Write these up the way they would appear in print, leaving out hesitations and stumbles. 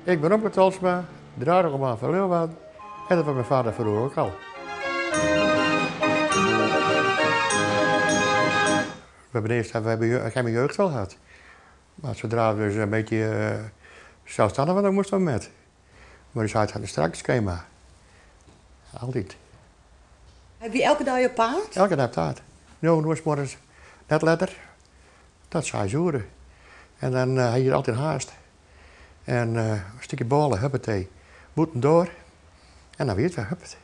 Ik ben Omke Talsma, draairoman van Leeuwarden en dat was mijn vader vroeger ook al. We hebben geen jeugd wel gehad. Maar zodra we een beetje zelfstandig waren, moesten we met. Maar dus had een strak schema. Altijd. Heb je elke dag je paard? Elke dag paard. Nu is morgens net letter. Dat 6 uur. En dan had je altijd haast. En een stukje ballen, huppatee. Moeten door. En dan weet je, huppatee.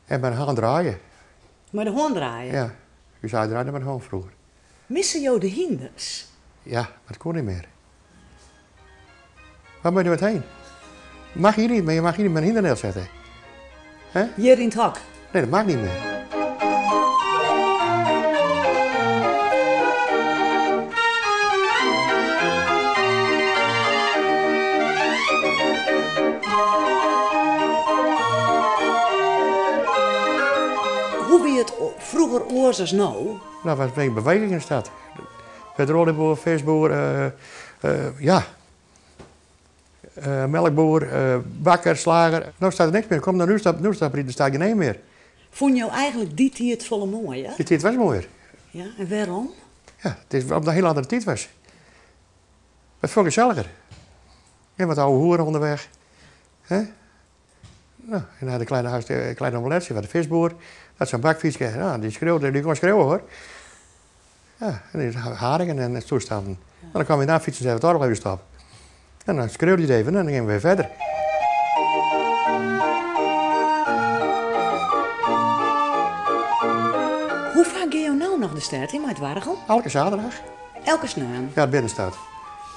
En met een hand draaien. Maar de hoorn draaien? Ja. Je zou draaien met een hand vroeger. Missen jou de hinders? Ja, maar dat kon niet meer. Waar ben je met heen? Mag je niet, maar je mag hier niet met een hindernet zetten. He? Hier in het hok? Nee, dat mag niet meer. Hoe wie het vroeger oors als nou? Nou, was een beweging in de stad. Petrolieboer, visboer, melkboer, bakker, slager. Nou staat er niks meer. Kom nou, nu staat er geen één meer. Vond je eigenlijk die tijd volle mooi, hè? Die tijd was mooier. Ja, en waarom? Ja, het is omdat het een heel andere tijd was. Het veel gezelliger. En wat oude hoeren onderweg. Hè? Nou, en dan had een kleine omeletje van de visboer. Dat zo'n bakfietsje, nou, die kon schreeuwen hoor. Ja, en die haringen en toestanden. En dan kwam hij na fietsen en zei, het even stoppen. En dan schreeuwde hij even en dan gingen we weer verder. Hoe vaak ga je nou nog de stad in met Wargel? Elke zaterdag. Elke snaam. Ja, binnenstad.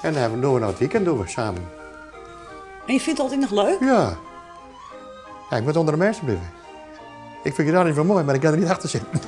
En dan doen we nou het weekend doen we samen. En je vindt het altijd nog leuk? Ja. Ja, ik moet onder de mensen blijven. Ik vind het daar niet van mooi, maar ik kan er niet achter zitten.